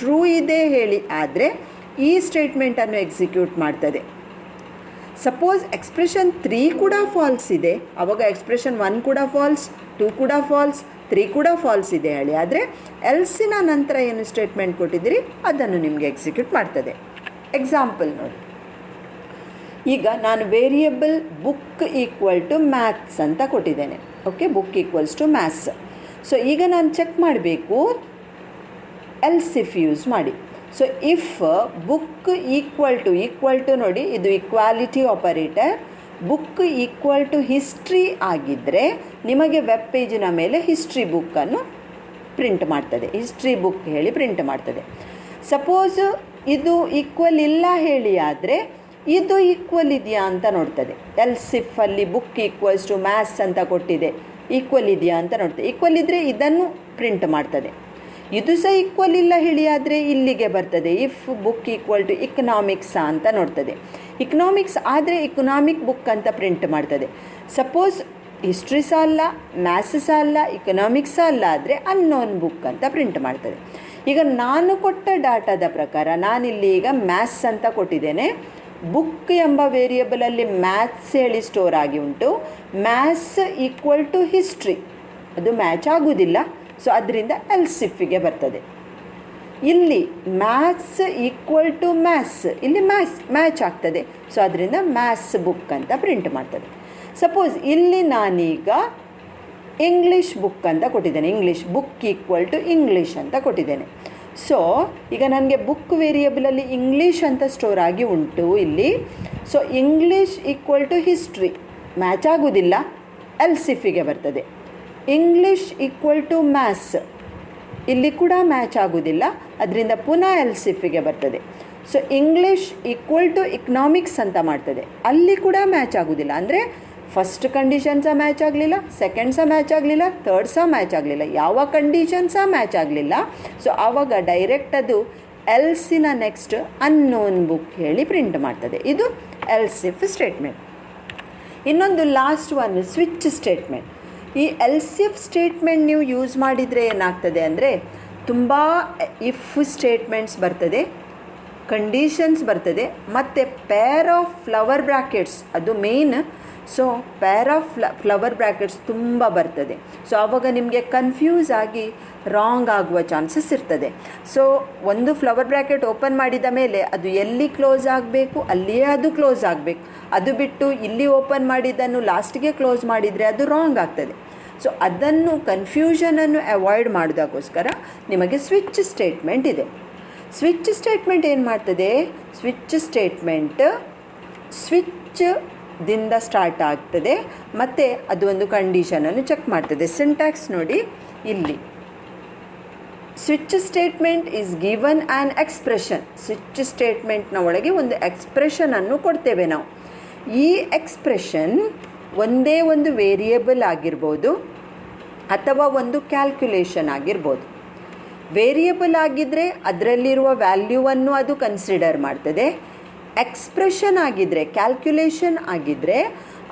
ಟ್ರೂ ಇದೆ ಹೇಳಿ ಆದರೆ ಈ ಸ್ಟೇಟ್ಮೆಂಟನ್ನು ಎಕ್ಸಿಕ್ಯೂಟ್ ಮಾಡ್ತದೆ. ಸಪೋಸ್ ಎಕ್ಸ್ಪ್ರೆಷನ್ 3 ಕೂಡ ಫಾಲ್ಸ್ ಇದೆ, ಆವಾಗ ಎಕ್ಸ್ಪ್ರೆಷನ್ 1 ಕೂಡ ಫಾಲ್ಸ್, 2 ಕೂಡ ಫಾಲ್ಸ್, 3 ಕೂಡ ಫಾಲ್ಸ್ ಇದೆ ಹೇಳಿ ಆದರೆ ಎಲ್ಸಿನ ನಂತರ ಏನು ಸ್ಟೇಟ್ಮೆಂಟ್ ಕೊಟ್ಟಿದ್ದೀರಿ ಅದನ್ನು ನಿಮಗೆ ಎಕ್ಸಿಕ್ಯೂಟ್ ಮಾಡ್ತದೆ. ಎಕ್ಸಾಂಪಲ್ ನೋಡಿ. ಈಗ ನಾನು variable book equal to maths ಅಂತ ಕೊಟ್ಟಿದ್ದೇನೆ. Okay, book equals to maths. So ಈಗ ನಾನು ಚೆಕ್ ಮಾಡಬೇಕು ಎಲ್ಸ್ ಇಫ್ ಯೂಸ್ ಮಾಡಿ. So if book equal to ನೋಡಿ, ಇದು equality operator. Book equal to history ಆಗಿದ್ದರೆ ನಿಮಗೆ ವೆಬ್ ಪೇಜಿನ ಮೇಲೆ ಹಿಸ್ಟ್ರಿ ಬುಕ್ಕನ್ನು ಪ್ರಿಂಟ್ ಮಾಡ್ತದೆ, ಹಿಸ್ಟ್ರಿ ಬುಕ್ ಹೇಳಿ ಪ್ರಿಂಟ್ ಮಾಡ್ತದೆ. ಸಪೋಸ್ ಇದು ಈಕ್ವಲ್ ಇಲ್ಲ ಹೇಳಿ ಆದರೆ ಇದು ಈಕ್ವಲ್ ಇದೆಯಾ ಅಂತ ನೋಡ್ತದೆ. ಎಲ್ಸ್ ಇಫಲ್ಲಿ ಬುಕ್ ಈಕ್ವಲ್ಸ್ ಟು ಮ್ಯಾಥ್ಸ್ ಅಂತ ಕೊಟ್ಟಿದೆ, ಈಕ್ವಲ್ ಇದೆಯಾ ಅಂತ ನೋಡ್ತದೆ. ಈಕ್ವಲ್ ಇದ್ದರೆ ಇದನ್ನು ಪ್ರಿಂಟ್ ಮಾಡ್ತದೆ. ಇದು ಸಹ ಈಕ್ವಲ್ ಇಲ್ಲ ಹೇಳಿ ಆದರೆ ಇಲ್ಲಿಗೆ ಬರ್ತದೆ. If book equal to economics ಅಂತ ನೋಡ್ತದೆ. ಇಕನಾಮಿಕ್ಸ್ ಆದರೆ ಇಕನಾಮಿಕ್ ಬುಕ್ ಅಂತ ಪ್ರಿಂಟ್ ಮಾಡ್ತದೆ. ಸಪೋಸ್ ಹಿಸ್ಟ್ರಿ ಸಹ ಅಲ್ಲ, ಮ್ಯಾಥ್ಸ್ ಸಹ ಅಲ್ಲ, ಇಕನಾಮಿಕ್ಸ್ ಸಹ ಅಲ್ಲ ಆದರೆ ಅನ್ನೋನ್ ಬುಕ್ ಅಂತ ಪ್ರಿಂಟ್ ಮಾಡ್ತದೆ. ಈಗ ನಾನು ಕೊಟ್ಟ ಡಾಟಾದ ಪ್ರಕಾರ ನಾನಿಲ್ಲಿ ಈಗ ಮ್ಯಾಥ್ಸ್ ಅಂತ ಕೊಟ್ಟಿದ್ದೇನೆ. ಬುಕ್ ಎಂಬ ವೇರಿಯಬಲಲ್ಲಿ ಮ್ಯಾಥ್ಸ್ ಹೇಳಿ ಸ್ಟೋರ್ ಆಗಿ ಉಂಟು. ಮ್ಯಾಥ್ಸ್ ಈಕ್ವಲ್ ಟು ಹಿಸ್ಟ್ರಿ ಅದು ಮ್ಯಾಚ್ ಆಗುವುದಿಲ್ಲ. ಸೊ ಅದರಿಂದ ಎಲ್ಸ್ ಇಫ್ಗೆ ಬರ್ತದೆ. ಇಲ್ಲಿ ಮ್ಯಾಥ್ಸ್ ಈಕ್ವಲ್ ಟು ಮ್ಯಾಥ್ಸ್, ಇಲ್ಲಿ ಮ್ಯಾಚ್ ಆಗ್ತದೆ. ಸೊ ಅದರಿಂದ ಮ್ಯಾಥ್ಸ್ ಬುಕ್ ಅಂತ ಪ್ರಿಂಟ್ ಮಾಡ್ತದೆ. ಸಪೋಸ್ ಇಲ್ಲಿ ನಾನೀಗ ಇಂಗ್ಲೀಷ್ ಬುಕ್ ಅಂತ ಕೊಟ್ಟಿದ್ದೇನೆ, English book equal to English ಅಂತ ಕೊಟ್ಟಿದ್ದೇನೆ. ಸೊ ಈಗ ನನಗೆ ಬುಕ್ ವೇರಿಯಬಲಲ್ಲಿ ಇಂಗ್ಲೀಷ್ ಅಂತ ಸ್ಟೋರ್ ಆಗಿ ಉಂಟು ಇಲ್ಲಿ. So English equal to history match ಆಗೋದಿಲ್ಲ, ಎಲ್ಸ್ ಇಫ್ಗೆ ಬರ್ತದೆ. ಇಂಗ್ಲೀಷ್ ಈಕ್ವಲ್ ಟು ಮ್ಯಾಥ್ಸ್ ಇಲ್ಲಿ ಕೂಡ ಮ್ಯಾಚ್ ಆಗೋದಿಲ್ಲ, ಅದರಿಂದ ಪುನಃ ಎಲ್ಸ್ ಇಫ್ಗೆ ಬರ್ತದೆ. So English equal to economics ಅಂತ ಮಾಡ್ತದೆ, ಅಲ್ಲಿ ಕೂಡ ಮ್ಯಾಚ್ ಆಗೋದಿಲ್ಲ. ಅಂದರೆ ಫಸ್ಟ್ ಕಂಡೀಷನ್ ಸಹ ಮ್ಯಾಚ್ ಆಗಲಿಲ್ಲ, ಸೆಕೆಂಡ್ ಸಹ ಮ್ಯಾಚ್ ಆಗಲಿಲ್ಲ, ಥರ್ಡ್ ಸಹ ಮ್ಯಾಚ್ ಆಗಲಿಲ್ಲ, ಯಾವ ಕಂಡೀಷನ್ ಸಹ ಮ್ಯಾಚ್ ಆಗಲಿಲ್ಲ. ಸೊ ಆವಾಗ ಡೈರೆಕ್ಟ್ ಅದು ಎಲ್ಸಿನ ನೆಕ್ಸ್ಟ್ ಅನ್ನೋನ್ ಬುಕ್ ಹೇಳಿ ಪ್ರಿಂಟ್ ಮಾಡ್ತದೆ. ಇದು ಎಲ್ಸ್ ಇಫ್ ಸ್ಟೇಟ್ಮೆಂಟ್. ಇನ್ನೊಂದು ಲಾಸ್ಟ್ ಒನ್ ಸ್ವಿಚ್ ಸ್ಟೇಟ್ಮೆಂಟ್. ಈ ಎಲ್ಸ್ ಇಫ್ ಸ್ಟೇಟ್ಮೆಂಟ್ ನೀವು ಯೂಸ್ ಮಾಡಿದರೆ ಏನಾಗ್ತದೆ ಅಂದರೆ ತುಂಬ ಇಫ್ ಸ್ಟೇಟ್ಮೆಂಟ್ಸ್ ಬರ್ತದೆ, ಕಂಡೀಷನ್ಸ್ ಬರ್ತದೆ, ಮತ್ತು ಪೇರ್ ಆಫ್ ಫ್ಲವರ್ ಬ್ರ್ಯಾಕೆಟ್ಸ್ ಅದು main. So pair of flower brackets ತುಂಬ ಬರ್ತದೆ. ಸೊ ಆವಾಗ ನಿಮಗೆ ಕನ್ಫ್ಯೂಸ್ ಆಗಿ ರಾಂಗ್ ಆಗುವ ಚಾನ್ಸಸ್ ಇರ್ತದೆ. ಸೊ ಒಂದು ಫ್ಲವರ್ ಬ್ರ್ಯಾಕೆಟ್ ಓಪನ್ ಮಾಡಿದ ಮೇಲೆ ಅದು ಎಲ್ಲಿ ಕ್ಲೋಸ್ ಆಗಬೇಕು ಅಲ್ಲಿಯೇ ಅದು ಕ್ಲೋಸ್ ಆಗಬೇಕು. ಅದು ಬಿಟ್ಟು ಇಲ್ಲಿ ಓಪನ್ ಮಾಡಿದ್ದನ್ನು ಲಾಸ್ಟಿಗೆ ಕ್ಲೋಸ್ ಮಾಡಿದರೆ ಅದು ರಾಂಗ್ ಆಗ್ತದೆ. ಸೊ ಅದನ್ನು ಕನ್ಫ್ಯೂಷನನ್ನು ಅವಾಯ್ಡ್ ಮಾಡೋದಕ್ಕೋಸ್ಕರ ನಿಮಗೆ ಸ್ವಿಚ್ ಸ್ಟೇಟ್ಮೆಂಟ್ ಇದೆ. ಸ್ವಿಚ್ ಸ್ಟೇಟ್ಮೆಂಟ್ ಏನು ಮಾಡ್ತದೆ? ಸ್ವಿಚ್ ಸ್ಟೇಟ್ಮೆಂಟ್ ಸ್ವಿಚ್ ದಿಂದ ಸ್ಟಾರ್ಟ್ ಆಗ್ತದೆ ಮತ್ತು ಅದು ಒಂದು ಕಂಡೀಷನನ್ನು ಚೆಕ್ ಮಾಡ್ತದೆ. ಸಿಂಟ್ಯಾಕ್ಸ್ ನೋಡಿ ಇಲ್ಲಿ, switch statement is given an expression. Switch ಸ್ಟೇಟ್ಮೆಂಟ್ನ ಒಳಗೆ ಒಂದು ಎಕ್ಸ್ಪ್ರೆಷನನ್ನು ಕೊಡ್ತೇವೆ ನಾವು. ಈ ಎಕ್ಸ್ಪ್ರೆಷನ್ ಒಂದೇ ಒಂದು ವೇರಿಯೇಬಲ್ ಆಗಿರ್ಬೋದು ಅಥವಾ ಒಂದು ಕ್ಯಾಲ್ಕುಲೇಷನ್ ಆಗಿರ್ಬೋದು. ವೇರಿಯೇಬಲ್ ಆಗಿದ್ದರೆ ಅದರಲ್ಲಿರುವ ವ್ಯಾಲ್ಯೂವನ್ನು ಅದು ಕನ್ಸಿಡರ್ ಮಾಡ್ತದೆ. ಎಕ್ಸ್ಪ್ರೆಷನ್ ಆಗಿದ್ದರೆ, ಕ್ಯಾಲ್ಕುಲೇಷನ್ ಆಗಿದ್ದರೆ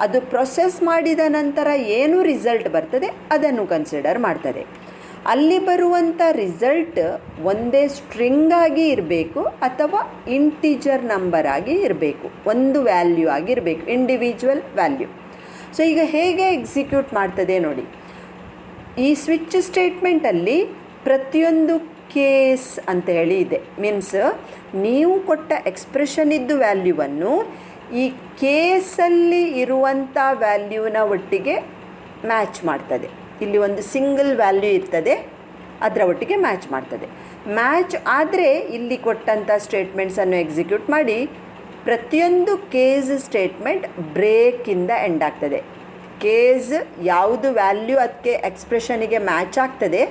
ಅದು ಪ್ರೊಸೆಸ್ ಮಾಡಿದ ನಂತರ ಏನು ರಿಸಲ್ಟ್ ಬರ್ತದೆ ಅದನ್ನು ಕನ್ಸಿಡರ್ ಮಾಡ್ತದೆ. ಅಲ್ಲಿ ಬರುವಂಥ ರಿಸಲ್ಟ್ ಒಂದೇ ಸ್ಟ್ರಿಂಗ್ ಆಗಿ ಇರಬೇಕು ಅಥವಾ ಇಂಟಿಜರ್ ನಂಬರ್ ಆಗಿ ಇರಬೇಕು, ಒಂದು ವ್ಯಾಲ್ಯೂ ಆಗಿರಬೇಕು, ಇಂಡಿವಿಜುವಲ್ ವ್ಯಾಲ್ಯೂ. ಸೊ ಈಗ ಹೇಗೆ ಎಕ್ಸಿಕ್ಯೂಟ್ ಮಾಡ್ತದೆ ನೋಡಿ. ಈ ಸ್ವಿಚ್ ಸ್ಟೇಟ್ಮೆಂಟಲ್ಲಿ ಪ್ರತಿಯೊಂದು ಕೇಸ್ ಅಂತ ಹೇಳಿ ಇದೆ. ಮೀನ್ಸ್ ನೀವು ಕೊಟ್ಟ ಎಕ್ಸ್ಪ್ರೆಷನ್ ಇದ್ದು ವ್ಯಾಲ್ಯೂವನ್ನು ಈ ಕೇಸಲ್ಲಿ ಇರುವಂಥ ವ್ಯಾಲ್ಯೂನ ಒಟ್ಟಿಗೆ ಮ್ಯಾಚ್ ಮಾಡ್ತದೆ. ಇಲ್ಲಿ ಒಂದು ಸಿಂಗಲ್ ವ್ಯಾಲ್ಯೂ ಇರ್ತದೆ, ಅದರ ಒಟ್ಟಿಗೆ ಮ್ಯಾಚ್ ಮಾಡ್ತದೆ. ಮ್ಯಾಚ್ ಆದರೆ ಇಲ್ಲಿ ಕೊಟ್ಟಂಥ ಸ್ಟೇಟ್ಮೆಂಟ್ಸನ್ನು ಎಕ್ಸಿಕ್ಯೂಟ್ ಮಾಡಿ ಪ್ರತಿಯೊಂದು ಕೇಸ್ ಸ್ಟೇಟ್ಮೆಂಟ್ ಬ್ರೇಕಿಂದ ಎಂಡ್ ಆಗ್ತದೆ. ಕೇಸ್ ಯಾವುದು ವ್ಯಾಲ್ಯೂ ಅದಕ್ಕೆ ಎಕ್ಸ್ಪ್ರೆಷನಿಗೆ ಮ್ಯಾಚ್ ಆಗ್ತದೆ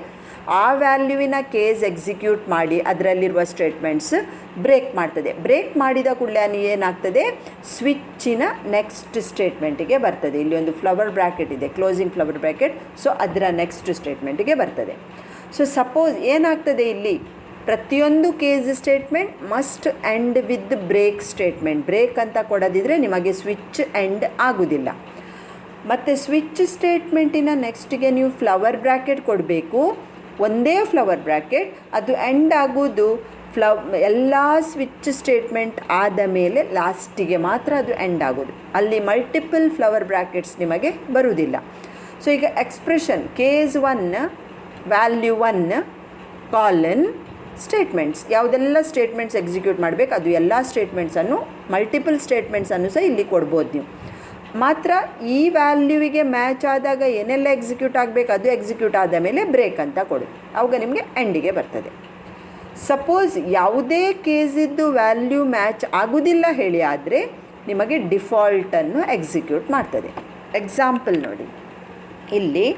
ಆ ವ್ಯಾಲ್ಯೂವಿನ ಕೇಸ್ ಎಕ್ಸಿಕ್ಯೂಟ್ ಮಾಡಿ ಅದರಲ್ಲಿರುವ ಸ್ಟೇಟ್ಮೆಂಟ್ಸ್ ಬ್ರೇಕ್ ಮಾಡ್ತದೆ. ಬ್ರೇಕ್ ಮಾಡಿದ ಕೂಡಲೇ ಏನಾಗ್ತದೆ, ಸ್ವಿಚ್ಚಿನ ನೆಕ್ಸ್ಟ್ ಸ್ಟೇಟ್ಮೆಂಟಿಗೆ ಬರ್ತದೆ. ಇಲ್ಲಿ ಒಂದು ಫ್ಲವರ್ ಬ್ರ್ಯಾಕೆಟ್ ಇದೆ, ಕ್ಲೋಸಿಂಗ್ ಫ್ಲವರ್ ಬ್ರ್ಯಾಕೆಟ್. ಸೊ ಅದರ ನೆಕ್ಸ್ಟ್ ಸ್ಟೇಟ್ಮೆಂಟಿಗೆ ಬರ್ತದೆ. ಸೊ ಸಪೋಸ್ ಏನಾಗ್ತದೆ, ಇಲ್ಲಿ ಪ್ರತಿಯೊಂದು case statement must end with break statement. Break ಅಂತ ಕೊಡೋದಿದ್ರೆ ನಿಮಗೆ ಸ್ವಿಚ್ ಎಂಡ್ ಆಗೋದಿಲ್ಲ. ಮತ್ತು ಸ್ವಿಚ್ ಸ್ಟೇಟ್ಮೆಂಟಿನ ನೆಕ್ಸ್ಟಿಗೆ ನೀವು ಫ್ಲವರ್ ಬ್ರ್ಯಾಕೆಟ್ ಕೊಡಬೇಕು, ಒಂದೇ ಫ್ಲವರ್ ಬ್ರ್ಯಾಕೆಟ್. ಅದು ಎಂಡ್ ಆಗೋದು ಎಲ್ಲ ಸ್ವಿಚ್ ಸ್ಟೇಟ್ಮೆಂಟ್ ಆದ ಮೇಲೆ ಲಾಸ್ಟಿಗೆ ಮಾತ್ರ ಅದು ಎಂಡ್ ಆಗೋದು. ಅಲ್ಲಿ ಮಲ್ಟಿಪಲ್ ಫ್ಲವರ್ ಬ್ರ್ಯಾಕೆಟ್ಸ್ ನಿಮಗೆ ಬರುವುದಿಲ್ಲ. ಸೊ ಈಗ expression case 1 value 1 colon statements, ಯಾವುದೆಲ್ಲ ಸ್ಟೇಟ್ಮೆಂಟ್ಸ್ ಎಕ್ಸಿಕ್ಯೂಟ್ ಮಾಡಬೇಕು ಅದು ಎಲ್ಲ ಸ್ಟೇಟ್ಮೆಂಟ್ಸನ್ನು, ಮಲ್ಟಿಪಲ್ ಸ್ಟೇಟ್ಮೆಂಟ್ಸನ್ನು ಸಹ ಇಲ್ಲಿ ಕೊಡ್ಬೋದು ನೀವು. ಮಾತ್ರ ಈ ವ್ಯಾಲ್ಯೂವಿಗೆ ಮ್ಯಾಚ್ ಆದಾಗ ಏನೆಲ್ಲ ಎಕ್ಸಿಕ್ಯೂಟ್ ಆಗಬೇಕು ಅದು ಎಕ್ಸಿಕ್ಯೂಟ್ ಆದ ಮೇಲೆ ಬ್ರೇಕ್ ಅಂತ ಕೊಡು, ಅವಾಗ ನಿಮಗೆ ಎಂಡಿಗೆ ಬರ್ತದೆ. ಸಪೋಸ್ ಯಾವುದೇ ಕೇಸಿದ್ದು ವ್ಯಾಲ್ಯೂ ಮ್ಯಾಚ್ ಆಗೋದಿಲ್ಲ ಹೇಳಿ ಆದರೆ ನಿಮಗೆ ಡಿಫಾಲ್ಟನ್ನು ಎಕ್ಸಿಕ್ಯೂಟ್ ಮಾಡ್ತದೆ. ಎಕ್ಸಾಂಪಲ್ ನೋಡಿ, ಇಲ್ಲಿ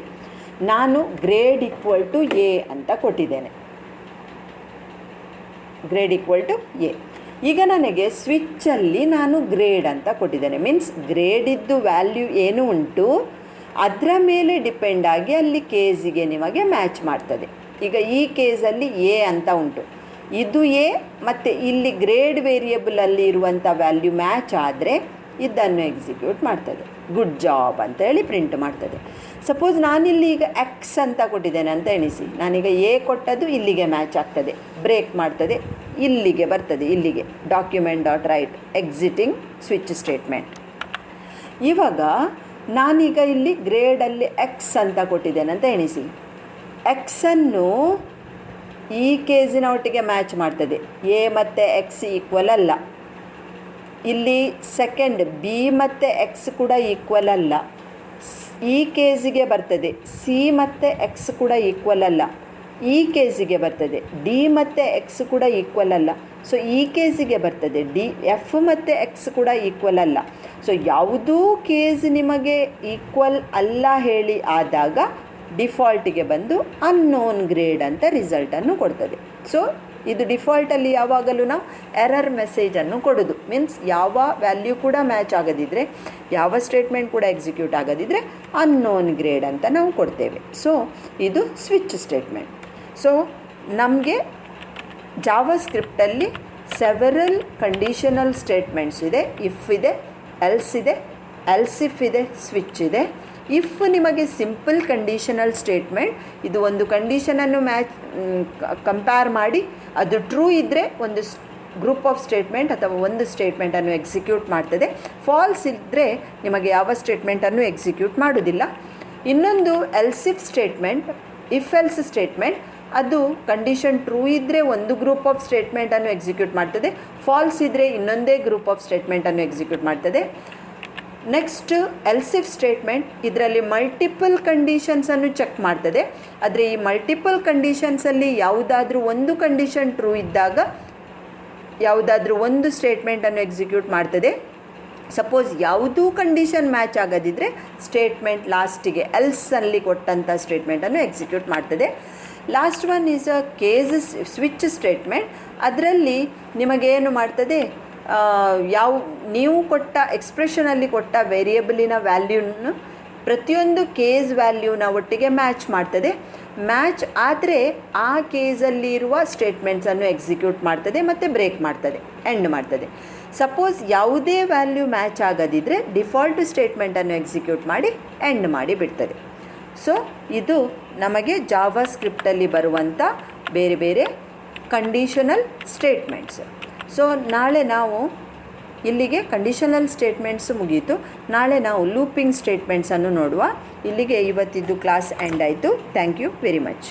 ನಾನು ಗ್ರೇಡ್ ಈಕ್ವಲ್ ಟು ಎ ಅಂತ ಕೊಟ್ಟಿದ್ದೇನೆ. Grade equal to A. ಈಗ ನನಗೆ ಸ್ವಿಚ್ಚಲ್ಲಿ ನಾನು ಗ್ರೇಡ್ ಅಂತ ಕೊಟ್ಟಿದ್ದೇನೆ. ಮೀನ್ಸ್ ಗ್ರೇಡಿದ್ದು ವ್ಯಾಲ್ಯೂ ಏನು ಉಂಟು ಅದರ ಮೇಲೆ ಡಿಪೆಂಡ್ ಆಗಿ ಅಲ್ಲಿ ಕೇಸಿಗೆ ನಿಮಗೆ ಮ್ಯಾಚ್ ಮಾಡ್ತದೆ. ಈಗ ಈ ಕೇಸಲ್ಲಿ ಎ ಅಂತ ಉಂಟು, ಇದು ಎ ಮತ್ತು ಇಲ್ಲಿ ಗ್ರೇಡ್ ವೇರಿಯೇಬಲಲ್ಲಿ ಇರುವಂಥ ವ್ಯಾಲ್ಯೂ ಮ್ಯಾಚ್ ಆದರೆ ಇದನ್ನು ಎಕ್ಸಿಕ್ಯೂಟ್ ಮಾಡ್ತದೆ. ಗುಡ್ ಜಾಬ್ ಅಂತ ಹೇಳಿ ಪ್ರಿಂಟ್ ಮಾಡ್ತದೆ. ಸಪೋಸ್ ನಾನಿಲ್ಲಿ ಈಗ ಎಕ್ಸ್ ಅಂತ ಕೊಟ್ಟಿದ್ದೇನೆ ಅಂತ ಎಣಿಸಿ, ನಾನೀಗ ಎ ಕೊಟ್ಟದ್ದು ಇಲ್ಲಿಗೆ ಮ್ಯಾಚ್ ಆಗ್ತದೆ, ಬ್ರೇಕ್ ಮಾಡ್ತದೆ, ಇಲ್ಲಿಗೆ ಬರ್ತದೆ, ಇಲ್ಲಿಗೆ document dot right exciting switch statement. ಇವಾಗ ನಾನೀಗ ಇಲ್ಲಿ ಗ್ರೇಡಲ್ಲಿ ಎಕ್ಸ್ ಅಂತ ಕೊಟ್ಟಿದ್ದೇನೆ ಅಂತ ಎಣಿಸಿ, ಎಕ್ಸನ್ನು ಈ ಕೇಸಿನ ಒಟ್ಟಿಗೆ ಮ್ಯಾಚ್ ಮಾಡ್ತದೆ. ಎ ಮತ್ತು ಎಕ್ಸ್ ಈಕ್ವಲ್ ಅಲ್ಲ, ಇಲ್ಲಿ ಸೆಕೆಂಡ್ ಬಿ ಮತ್ತು ಎಕ್ಸ್ ಕೂಡ ಈಕ್ವಲ್ ಅಲ್ಲ. ಈ ಕೇಸಿಗೆ ಬರ್ತದೆ ಸಿ ಮತ್ತು ಎಕ್ಸ್ ಕೂಡ ಈಕ್ವಲ್ ಅಲ್ಲ, ಈ ಕೇಸಿಗೆ ಬರ್ತದೆ ಡಿ ಮತ್ತು ಎಕ್ಸ್ ಕೂಡ ಈಕ್ವಲ್ ಅಲ್ಲ. ಸೊ ಈ ಕೇಸಿಗೆ ಬರ್ತದೆ ಡಿ ಎಫ್ ಮತ್ತು ಎಕ್ಸ್ ಕೂಡ ಈಕ್ವಲ್ ಅಲ್ಲ. ಸೊ ಯಾವುದೂ ಕೇಸ್ ನಿಮಗೆ ಈಕ್ವಲ್ ಅಲ್ಲ ಹೇಳಿ ಆದಾಗ ಡಿಫಾಲ್ಟಿಗೆ ಬಂದು ಅನ್ನೋನ್ ಗ್ರೇಡ್ ಅಂತ ರಿಸಲ್ಟನ್ನು ಕೊಡ್ತದೆ. ಸೊ ಇದು ಡಿಫಾಲ್ಟಲ್ಲಿ ಯಾವಾಗಲೂ ನಾವು ಎರರ್ ಮೆಸೇಜನ್ನು ಕೊಡೋದು. ಮೀನ್ಸ್ ಯಾವ ವ್ಯಾಲ್ಯೂ ಕೂಡ ಮ್ಯಾಚ್ ಆಗದಿದ್ದರೆ, ಯಾವ ಸ್ಟೇಟ್ಮೆಂಟ್ ಕೂಡ ಎಕ್ಸಿಕ್ಯೂಟ್ ಆಗದಿದ್ದರೆ ಅನ್ನೋನ್ ಗ್ರೇಡ್ ಅಂತ ನಾವು ಕೊಡ್ತೇವೆ. ಸೊ ಇದು ಸ್ವಿಚ್ ಸ್ಟೇಟ್ಮೆಂಟ್. ಸೊ ನಮಗೆ ಜಾವಾ ಸ್ಕ್ರಿಪ್ಟಲ್ಲಿ ಸೆವೆರಲ್ ಕಂಡೀಷನಲ್ ಸ್ಟೇಟ್ಮೆಂಟ್ಸ್ ಇದೆ. ಇಫ್ ಇದೆ, ಎಲ್ಸ್ ಇದೆ, ಎಲ್ಸ್ ಇಫ್ ಇದೆ, ಸ್ವಿಚ್ ಇದೆ. ಇಫ್ ನಿಮಗೆ ಸಿಂಪಲ್ ಕಂಡೀಷನಲ್ ಸ್ಟೇಟ್ಮೆಂಟ್, ಇದು ಒಂದು ಕಂಡೀಷನನ್ನು ಕಂಪೇರ್ ಮಾಡಿ ಅದು ಟ್ರೂ ಇದ್ದರೆ ಒಂದು ಗ್ರೂಪ್ ಆಫ್ ಸ್ಟೇಟ್ಮೆಂಟ್ ಅಥವಾ ಒಂದು ಸ್ಟೇಟ್ಮೆಂಟನ್ನು ಎಕ್ಸಿಕ್ಯೂಟ್ ಮಾಡ್ತದೆ. ಫಾಲ್ಸ್ ಇದ್ದರೆ ನಿಮಗೆ ಯಾವ ಸ್ಟೇಟ್ಮೆಂಟನ್ನು ಎಕ್ಸಿಕ್ಯೂಟ್ ಮಾಡೋದಿಲ್ಲ. ಇನ್ನೊಂದು else if statement, if else statement, ಅದು ಕಂಡೀಷನ್ ಟ್ರೂ ಇದ್ದರೆ ಒಂದು ಗ್ರೂಪ್ ಆಫ್ ಸ್ಟೇಟ್ಮೆಂಟನ್ನು ಎಕ್ಸಿಕ್ಯೂಟ್ ಮಾಡ್ತದೆ, ಫಾಲ್ಸ್ ಇದ್ದರೆ ಇನ್ನೊಂದೇ ಗ್ರೂಪ್ ಆಫ್ ಸ್ಟೇಟ್ಮೆಂಟನ್ನು ಎಕ್ಸಿಕ್ಯೂಟ್ ಮಾಡ್ತದೆ. ನೆಕ್ಸ್ಟ್ ಎಲ್ಸ್ ಇಫ್ ಸ್ಟೇಟ್ಮೆಂಟ್, ಇದರಲ್ಲಿ ಮಲ್ಟಿಪಲ್ ಕಂಡೀಷನ್ಸನ್ನು ಚೆಕ್ ಮಾಡ್ತದೆ. ಆದರೆ ಈ ಮಲ್ಟಿಪಲ್ ಕಂಡೀಷನ್ಸಲ್ಲಿ ಯಾವುದಾದ್ರೂ ಒಂದು ಕಂಡೀಷನ್ ಟ್ರೂ ಇದ್ದಾಗ ಯಾವುದಾದ್ರೂ ಒಂದು ಸ್ಟೇಟ್ಮೆಂಟನ್ನು ಎಕ್ಸಿಕ್ಯೂಟ್ ಮಾಡ್ತದೆ. ಸಪೋಸ್ ಯಾವುದೂ ಕಂಡೀಷನ್ ಮ್ಯಾಚ್ ಆಗೋದಿದ್ದರೆ ಸ್ಟೇಟ್ಮೆಂಟ್ ಲಾಸ್ಟಿಗೆ ಎಲ್ಸಲ್ಲಿ ಕೊಟ್ಟಂಥ ಸ್ಟೇಟ್ಮೆಂಟನ್ನು ಎಕ್ಸಿಕ್ಯೂಟ್ ಮಾಡ್ತದೆ. Last one is a case switch statement. ಅದರಲ್ಲಿ ನಿಮಗೇನು ಮಾಡ್ತದೆ, ನೀವು ಕೊಟ್ಟ ಎಕ್ಸ್ಪ್ರೆಷನಲ್ಲಿ ಕೊಟ್ಟ ವೇರಿಯಬಲಿನ ವ್ಯಾಲ್ಯೂನ ಪ್ರತಿಯೊಂದು ಕೇಸ್ ವ್ಯಾಲ್ಯೂನ ಒಟ್ಟಿಗೆ ಮ್ಯಾಚ್ ಮಾಡ್ತದೆ. ಮ್ಯಾಚ್ ಆದರೆ ಆ ಕೇಸಲ್ಲಿ ಇರುವ ಸ್ಟೇಟ್ಮೆಂಟ್ಸನ್ನು ಎಕ್ಸಿಕ್ಯೂಟ್ ಮಾಡ್ತದೆ ಮತ್ತು ಬ್ರೇಕ್ ಮಾಡ್ತದೆ, ಎಂಡ್ ಮಾಡ್ತದೆ. ಸಪೋಸ್ ಯಾವುದೇ ವ್ಯಾಲ್ಯೂ ಮ್ಯಾಚ್ ಆಗೋದಿದ್ದರೆ ಡಿಫಾಲ್ಟ್ ಸ್ಟೇಟ್ಮೆಂಟನ್ನು ಎಕ್ಸಿಕ್ಯೂಟ್ ಮಾಡಿ ಎಂಡ್ ಮಾಡಿ ಬಿಡ್ತದೆ. ಸೊ ಇದು ನಮಗೆ ಜಾವಾ ಸ್ಕ್ರಿಪ್ಟಲ್ಲಿ ಬರುವಂಥ ಬೇರೆ ಬೇರೆ ಕಂಡೀಷನಲ್ ಸ್ಟೇಟ್ಮೆಂಟ್ಸ್. ಸೊ ನಾಳೆ ನಾವು ಇಲ್ಲಿಗೆ ಕಂಡೀಷನಲ್ ಸ್ಟೇಟ್ಮೆಂಟ್ಸ್ ಮುಗೀತು. ನಾಳೆ ನಾವು ಲೂಪಿಂಗ್ ಸ್ಟೇಟ್ಮೆಂಟ್ಸನ್ನು ನೋಡುವ. ಇಲ್ಲಿಗೆ ಇವತ್ತಿದ್ದು ಕ್ಲಾಸ್ ಎಂಡ್ ಆಯಿತು. Thank you very much.